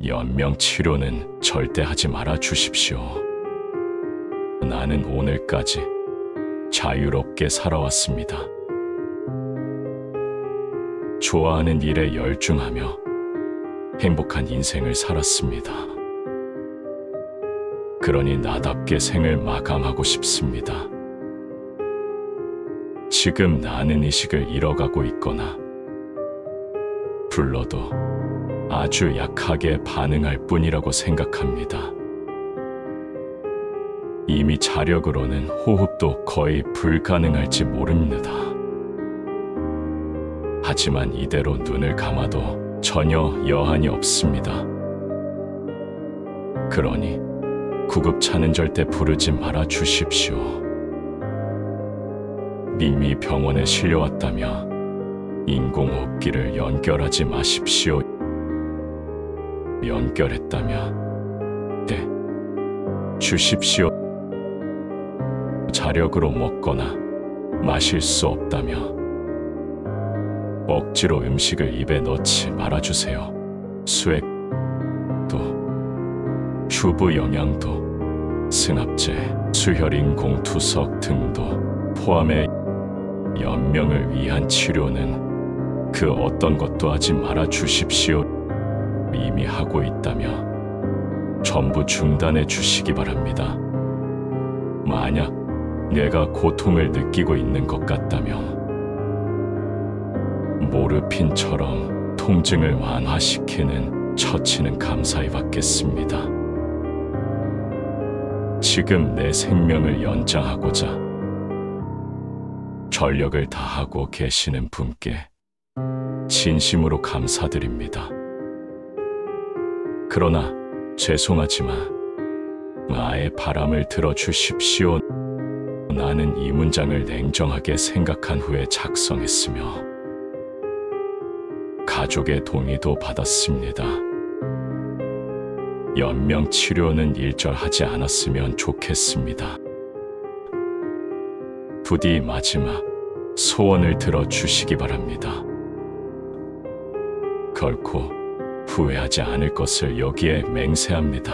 연명 치료는 절대 하지 말아 주십시오. 나는 오늘까지 자유롭게 살아왔습니다. 좋아하는 일에 열중하며 행복한 인생을 살았습니다. 그러니 나답게 생을 마감하고 싶습니다. 지금 나는 의식을 잃어가고 있거나 불러도 아주 약하게 반응할 뿐이라고 생각합니다. 이미 자력으로는 호흡도 거의 불가능할지 모릅니다. 하지만 이대로 눈을 감아도 전혀 여한이 없습니다. 그러니 구급차는 절대 부르지 말아 주십시오. 이미 병원에 실려왔다며 인공호흡기를 연결하지 마십시오. 연결했다며 네, 주십시오. 자력으로 먹거나 마실 수 없다며 억지로 음식을 입에 넣지 말아주세요. 수액도, 휴부 영양도, 승합제, 수혈인공투석 등도 포함해 연명을 위한 치료는 그 어떤 것도 하지 말아 주십시오. 이미 하고 있다며 전부 중단해 주시기 바랍니다. 만약 내가 고통을 느끼고 있는 것 같다면 모르핀처럼 통증을 완화시키는 처치는 감사히 받겠습니다. 지금 내 생명을 연장하고자 전력을 다하고 계시는 분께 진심으로 감사드립니다. 그러나 죄송하지만 나의 바람을 들어주십시오. 나는 이 문장을 냉정하게 생각한 후에 작성했으며 가족의 동의도 받았습니다. 연명 치료는 일절하지 않았으면 좋겠습니다. 부디 마지막 소원을 들어주시기 바랍니다. 결코 후회하지 않을 것을 여기에 맹세합니다.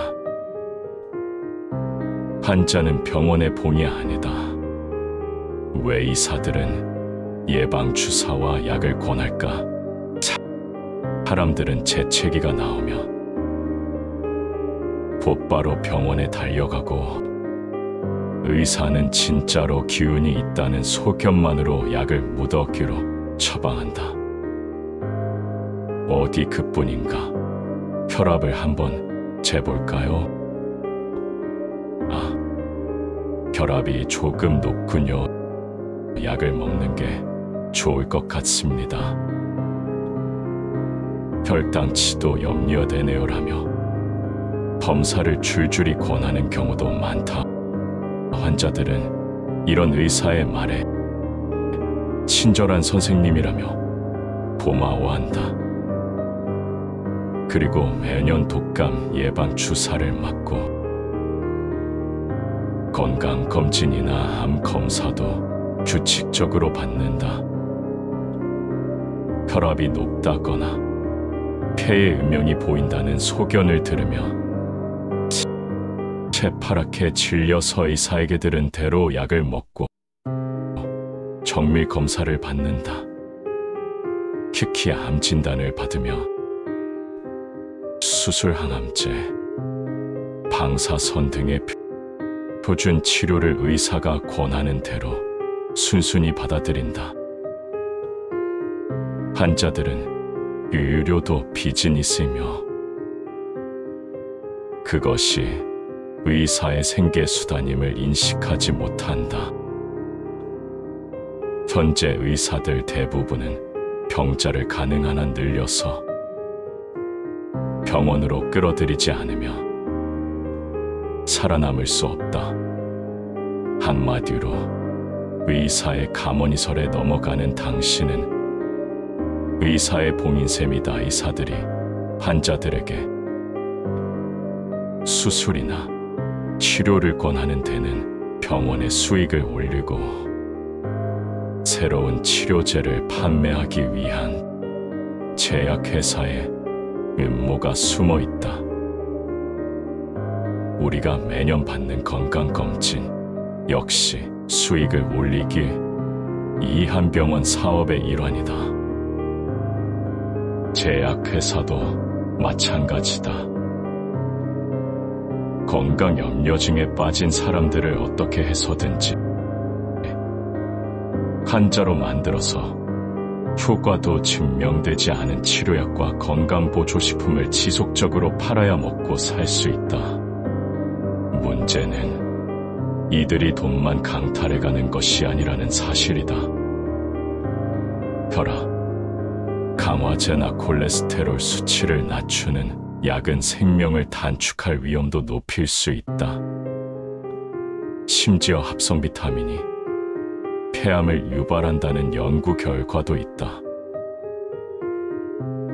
환자는 병원의 본이 아니다. 왜 의사들은 예방주사와 약을 권할까? 사람들은 재채기가 나오며 곧바로 병원에 달려가고 의사는 진짜로 기운이 있다는 소견만으로 약을 무더기로 처방한다. 어디 그뿐인가? 혈압을 한번 재볼까요? 아, 혈압이 조금 높군요. 약을 먹는 게 좋을 것 같습니다. 혈당치도 염려되네요라며 검사를 줄줄이 권하는 경우도 많다. 환자들은 이런 의사의 말에 친절한 선생님이라며 고마워한다. 그리고 매년 독감 예방 주사를 맞고 건강검진이나 암 검사도 규칙적으로 받는다. 혈압이 높다거나 폐에 음영이 보인다는 소견을 들으며 새파랗게 질려서 의사에게 들은 대로 약을 먹고 정밀 검사를 받는다. 특히 암 진단을 받으며 수술 항암제, 방사선 등의 표준 치료를 의사가 권하는 대로 순순히 받아들인다. 환자들은 유료도 비즈니스이며 그것이 의사의 생계수단임을 인식하지 못한다. 현재 의사들 대부분은 병자를 가능한 한 늘려서 병원으로 끌어들이지 않으면 살아남을 수 없다. 한마디로 의사의 감언이설에 넘어가는 당신은 의사의 봉인셈이다. 의사들이 환자들에게 수술이나 치료를 권하는 데는 병원의 수익을 올리고 새로운 치료제를 판매하기 위한 제약회사의 음모가 숨어 있다. 우리가 매년 받는 건강검진 역시 수익을 올리길 이 한 병원 사업의 일환이다. 제약회사도 마찬가지다. 건강 염려증에 빠진 사람들을 어떻게 해서든지 환자로 만들어서 효과도 증명되지 않은 치료약과 건강보조식품을 지속적으로 팔아야 먹고 살 수 있다. 문제는 이들이 돈만 강탈해가는 것이 아니라는 사실이다. 혈압, 강화제나 콜레스테롤 수치를 낮추는 약은 생명을 단축할 위험도 높일 수 있다. 심지어 합성 비타민이 폐암을 유발한다는 연구 결과도 있다.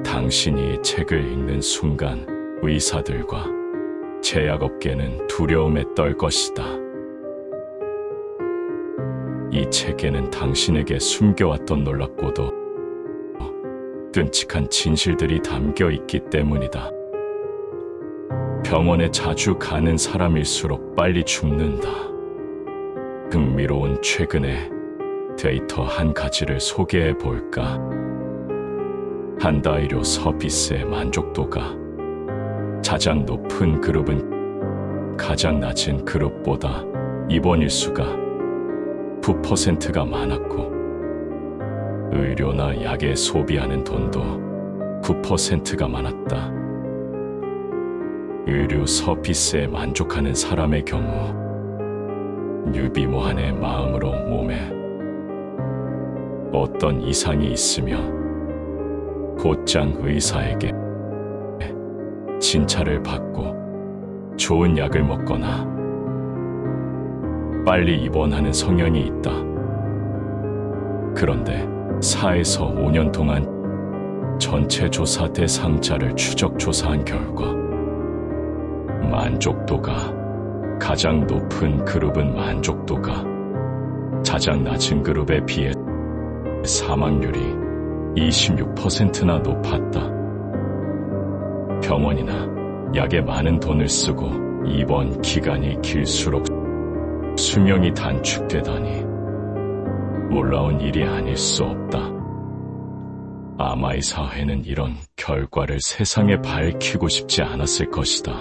당신이 이 책을 읽는 순간 의사들과 제약업계는 두려움에 떨 것이다. 이 책에는 당신에게 숨겨왔던 놀랍고도 끔찍한 진실들이 담겨 있기 때문이다. 병원에 자주 가는 사람일수록 빨리 죽는다. 흥미로운 최근의 데이터 한 가지를 소개해 볼까? 한다의료 서비스의 만족도가 가장 높은 그룹은 가장 낮은 그룹보다 입원 일수가 9%가 많았고, 의료나 약에 소비하는 돈도 9%가 많았다. 의료 서비스에 만족하는 사람의 경우 유비무한의 마음으로 몸에 어떤 이상이 있으면 곧장 의사에게 진찰을 받고 좋은 약을 먹거나 빨리 입원하는 성향이 있다. 그런데 4에서 5년 동안 전체 조사 대상자를 추적 조사한 결과 만족도가 가장 높은 그룹은 만족도가 가장 낮은 그룹에 비해 사망률이 26%나 높았다. 병원이나 약에 많은 돈을 쓰고 입원 기간이 길수록 수명이 단축되다니 놀라운 일이 아닐 수 없다. 아마 이 사회는 이런 결과를 세상에 밝히고 싶지 않았을 것이다.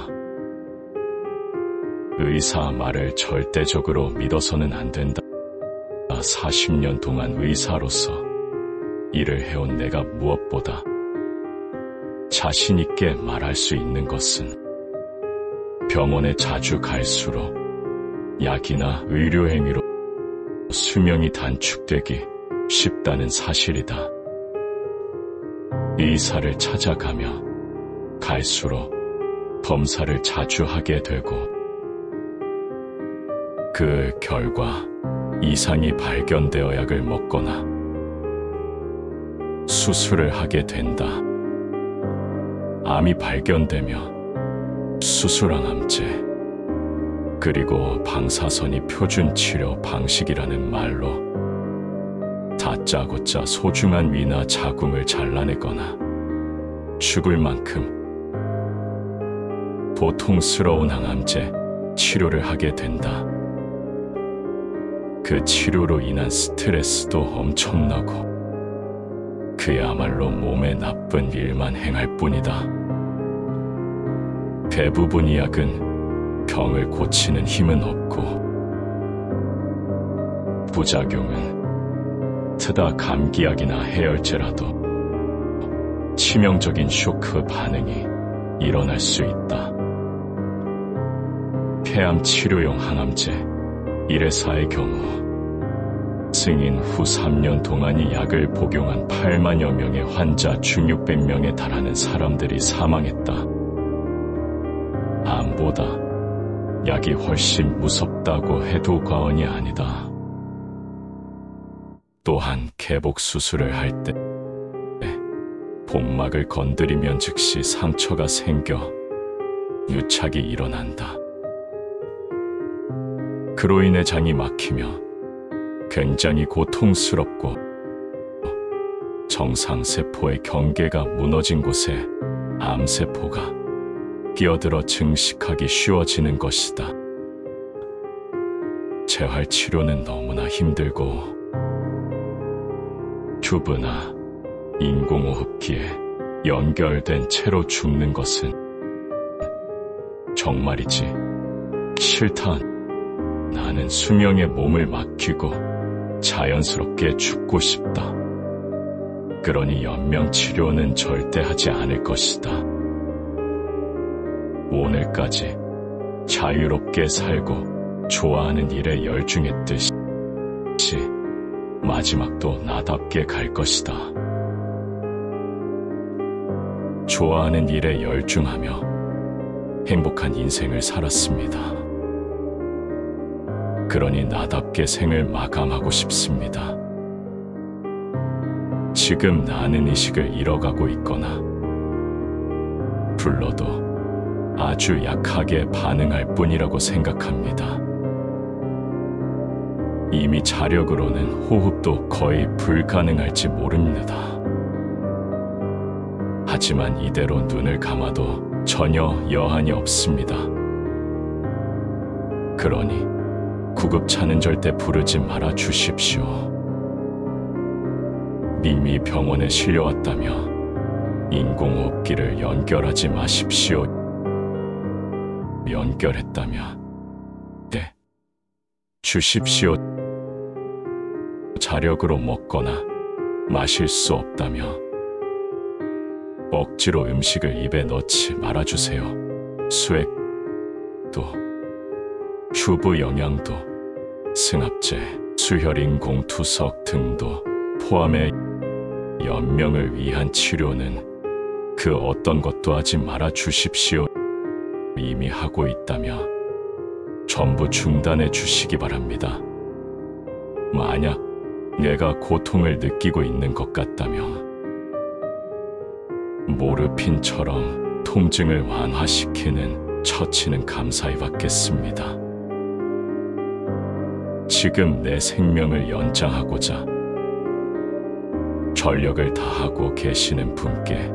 의사 말을 절대적으로 믿어서는 안 된다. 40년 동안 의사로서 일을 해온 내가 무엇보다 자신 있게 말할 수 있는 것은 병원에 자주 갈수록 약이나 의료행위로 수명이 단축되기 쉽다는 사실이다. 의사를 찾아가며 갈수록 검사를 자주 하게 되고 그 결과 이상이 발견되어 약을 먹거나 수술을 하게 된다. 암이 발견되며 수술항암제 그리고 방사선이 표준 치료 방식이라는 말로 다짜고짜 소중한 위나 자궁을 잘라내거나 죽을 만큼 고통스러운 항암제 치료를 하게 된다. 그 치료로 인한 스트레스도 엄청나고 그야말로 몸에 나쁜 일만 행할 뿐이다. 대부분의 약은 병을 고치는 힘은 없고 부작용은 트다 감기약이나 해열제라도 치명적인 쇼크 반응이 일어날 수 있다. 폐암 치료용 항암제 1회사의 경우 승인 후 3년 동안 이 약을 복용한 8만여 명의 환자 중 600명에 달하는 사람들이 사망했다. 암보다 약이 훨씬 무섭다고 해도 과언이 아니다. 또한 개복 수술을 할 때 복막을 건드리면 즉시 상처가 생겨 유착이 일어난다. 그로 인해 장이 막히며 굉장히 고통스럽고 정상세포의 경계가 무너진 곳에 암세포가 끼어들어 증식하기 쉬워지는 것이다. 재활치료는 너무나 힘들고 튜브나 인공호흡기에 연결된 채로 죽는 것은 정말이지 싫다. 나는 수명의 몸을 맡기고 자연스럽게 죽고 싶다. 그러니 연명치료는 절대 하지 않을 것이다. 오늘까지 자유롭게 살고 좋아하는 일에 열중했듯이 마지막도 나답게 갈 것이다. 좋아하는 일에 열중하며 행복한 인생을 살았습니다. 그러니 나답게 생을 마감하고 싶습니다. 지금 나는 의식을 잃어가고 있거나 불러도 아주 약하게 반응할 뿐이라고 생각합니다. 이미 자력으로는 호흡도 거의 불가능할지 모릅니다. 하지만 이대로 눈을 감아도 전혀 여한이 없습니다. 그러니 구급차는 절대 부르지 말아 주십시오. 이미 병원에 실려왔다며 인공호흡기를 연결하지 마십시오. 연결했다며 네, 주십시오. 자력으로 먹거나 마실 수 없다며 억지로 음식을 입에 넣지 말아주세요. 수액도, 튜브 영양도, 승합제, 수혈인공투석 등도 포함해 연명을 위한 치료는 그 어떤 것도 하지 말아 주십시오. 이미 하고 있다며 전부 중단해 주시기 바랍니다. 만약 내가 고통을 느끼고 있는 것 같다며 모르핀처럼 통증을 완화시키는 처치는 감사히 받겠습니다. 지금 내 생명을 연장하고자 전력을 다하고 계시는 분께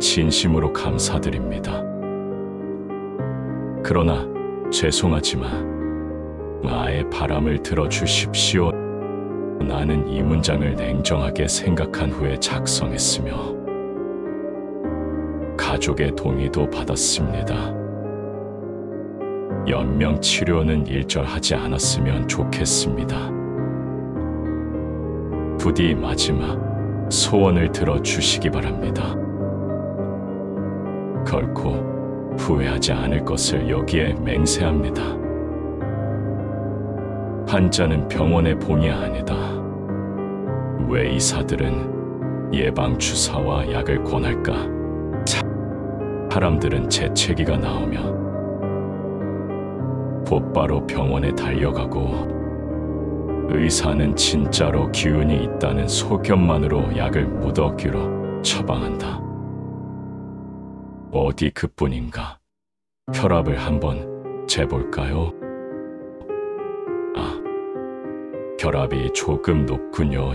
진심으로 감사드립니다. 그러나 죄송하지만 나의 바람을 들어주십시오. 나는 이 문장을 냉정하게 생각한 후에 작성했으며 가족의 동의도 받았습니다. 연명치료는 일절하지 않았으면 좋겠습니다. 부디 마지막 소원을 들어주시기 바랍니다. 결코 후회하지 않을 것을 여기에 맹세합니다. 환자는 병원의 본이 아니다. 왜 의사들은 예방주사와 약을 권할까? 사람들은 재채기가 나오면 곧바로 병원에 달려가고 의사는 진짜로 기운이 있다는 소견만으로 약을 무더기로 처방한다. 어디 그뿐인가? 혈압을 한번 재볼까요? 아, 혈압이 조금 높군요.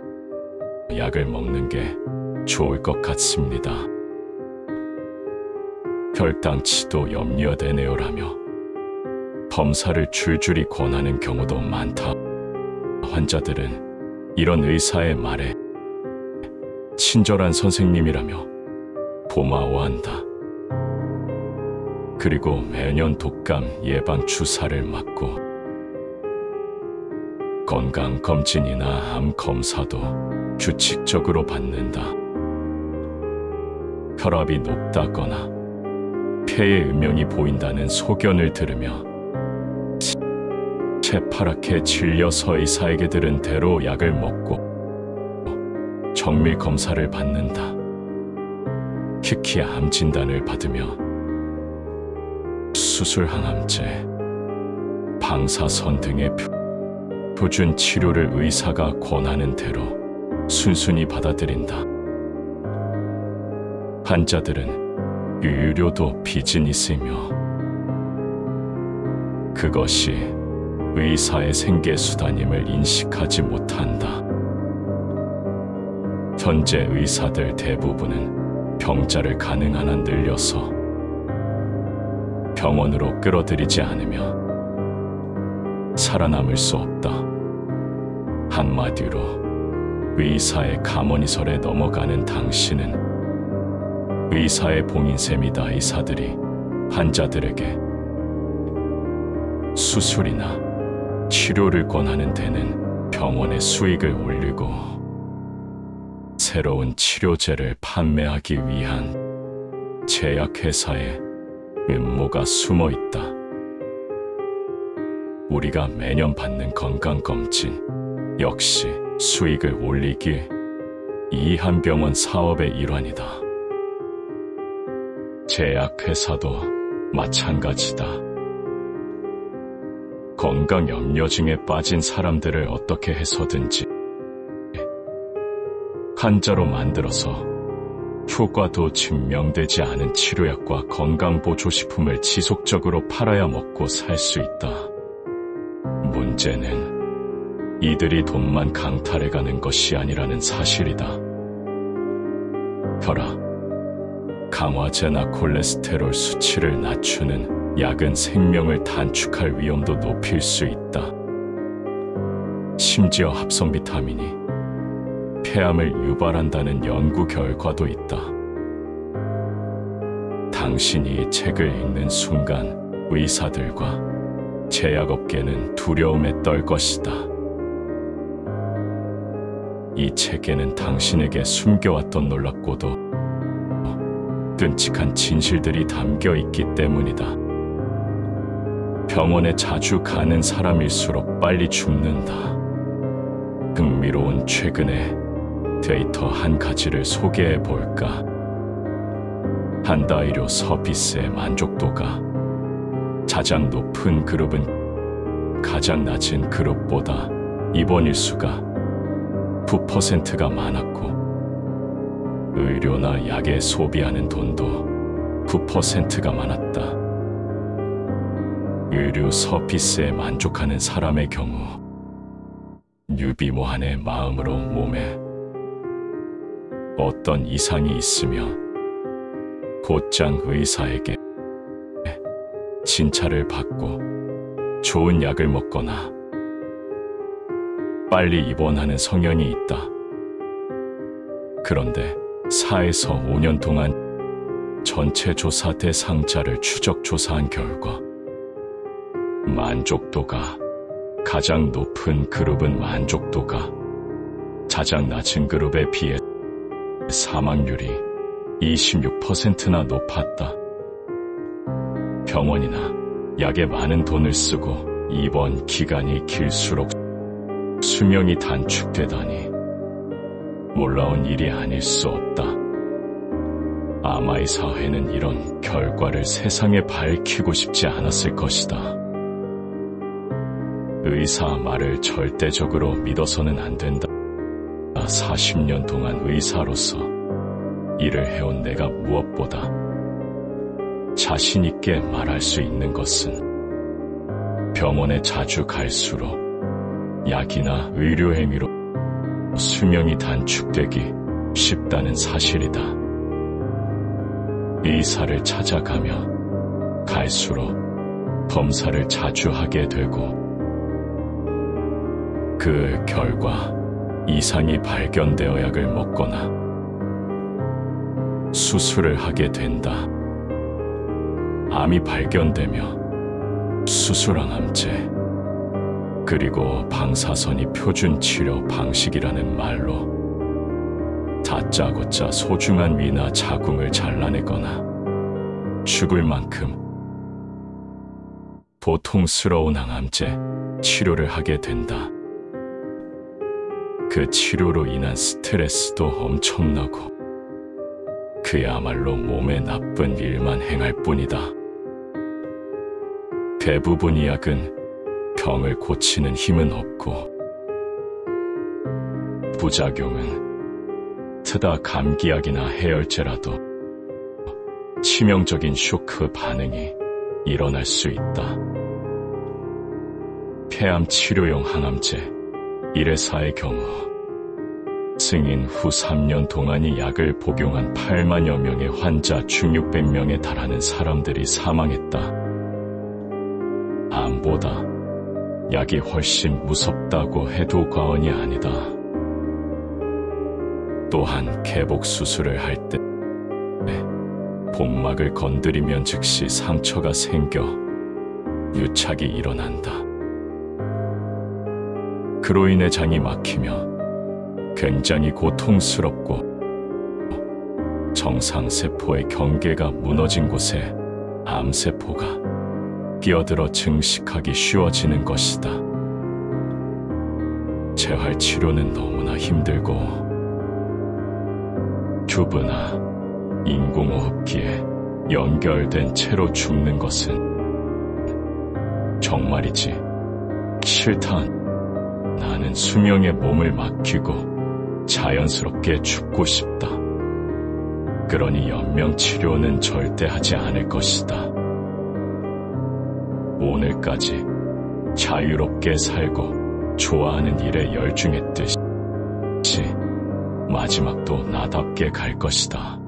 약을 먹는 게 좋을 것 같습니다. 혈당치도 염려되네요라며 검사를 줄줄이 권하는 경우도 많다. 환자들은 이런 의사의 말에 친절한 선생님이라며 고마워한다. 그리고 매년 독감 예방 주사를 맞고 건강검진이나 암 검사도 규칙적으로 받는다. 혈압이 높다거나 폐에 음영이 보인다는 소견을 들으며 새파랗게 질려서 의사에게 들은 대로 약을 먹고 정밀 검사를 받는다. 특히 암 진단을 받으며 수술 항암제, 방사선 등의 표준 치료를 의사가 권하는 대로 순순히 받아들인다. 환자들은 유료도 비즈니스이며 그것이 의사의 생계수단임을 인식하지 못한다. 현재 의사들 대부분은 병자를 가능한 한 늘려서 병원으로 끌어들이지 않으면 살아남을 수 없다. 한마디로 의사의 가머니설에 넘어가는 당신은 의사의 봉인셈이다. 의사들이 환자들에게 수술이나 치료를 권하는 데는 병원의 수익을 올리고 새로운 치료제를 판매하기 위한 제약회사의 음모가 숨어 있다. 우리가 매년 받는 건강검진 역시 수익을 올리기 위한 병원 사업의 일환이다. 제약회사도 마찬가지다. 건강염려증에 빠진 사람들을 어떻게 해서든지 환자로 만들어서 효과도 증명되지 않은 치료약과 건강보조식품을 지속적으로 팔아야 먹고 살 수 있다. 문제는 이들이 돈만 강탈해가는 것이 아니라는 사실이다. 혈압, 강화제나 콜레스테롤 수치를 낮추는 약은 생명을 단축할 위험도 높일 수 있다. 심지어 합성 비타민이 폐암을 유발한다는 연구 결과도 있다. 당신이 이 책을 읽는 순간 의사들과 제약업계는 두려움에 떨 것이다. 이 책에는 당신에게 숨겨왔던 놀랍고도 끔찍한 진실들이 담겨 있기 때문이다. 병원에 자주 가는 사람일수록 빨리 죽는다. 흥미로운 최근의 데이터 한 가지를 소개해 볼까? 한다의료 서비스의 만족도가 가장 높은 그룹은 가장 낮은 그룹보다 입원 일수가 9%가 많았고 의료나 약에 소비하는 돈도 9%가 많았다. 의료 서비스에 만족하는 사람의 경우 유비무한의 마음으로 몸에 어떤 이상이 있으면 곧장 의사에게 진찰을 받고 좋은 약을 먹거나 빨리 입원하는 성향이 있다. 그런데 4에서 5년 동안 전체 조사 대상자를 추적 조사한 결과 만족도가 가장 높은 그룹은 만족도가 가장 낮은 그룹에 비해 사망률이 26%나 높았다. 병원이나 약에 많은 돈을 쓰고 입원 기간이 길수록 수명이 단축되다니 놀라운 일이 아닐 수 없다. 아마 이 사회는 이런 결과를 세상에 밝히고 싶지 않았을 것이다. 의사 말을 절대적으로 믿어서는 안 된다. 40년 동안 의사로서 일을 해온 내가 무엇보다 자신 있게 말할 수 있는 것은 병원에 자주 갈수록 약이나 의료 행위로 수명이 단축되기 쉽다는 사실이다. 의사를 찾아가며 갈수록 검사를 자주 하게 되고 그 결과 이상이 발견되어 약을 먹거나 수술을 하게 된다. 암이 발견되며 수술항암제 그리고 방사선이 표준 치료 방식이라는 말로 다짜고짜 소중한 위나 자궁을 잘라내거나 죽을 만큼 고통스러운 항암제 치료를 하게 된다. 그 치료로 인한 스트레스도 엄청나고 그야말로 몸에 나쁜 일만 행할 뿐이다. 대부분의 약은 병을 고치는 힘은 없고 부작용은 트다 감기약이나 해열제라도 치명적인 쇼크 반응이 일어날 수 있다. 폐암 치료용 항암제 1회 4의 경우 승인 후 3년 동안이 약을 복용한 8만여 명의 환자 중 600명에 달하는 사람들이 사망했다. 암보다 약이 훨씬 무섭다고 해도 과언이 아니다. 또한 개복 수술을 할 때 복막을 건드리면 즉시 상처가 생겨 유착이 일어난다. 그로 인해 장이 막히며 굉장히 고통스럽고 정상세포의 경계가 무너진 곳에 암세포가 끼어들어 증식하기 쉬워지는 것이다. 재활치료는 너무나 힘들고 튜브나 인공호흡기에 연결된 채로 죽는 것은 정말이지 싫다. 나는 수명의 몸을 맡기고 자연스럽게 죽고 싶다. 그러니 연명치료는 절대 하지 않을 것이다. 오늘까지 자유롭게 살고 좋아하는 일에 열중했듯이 마지막도 나답게 갈 것이다.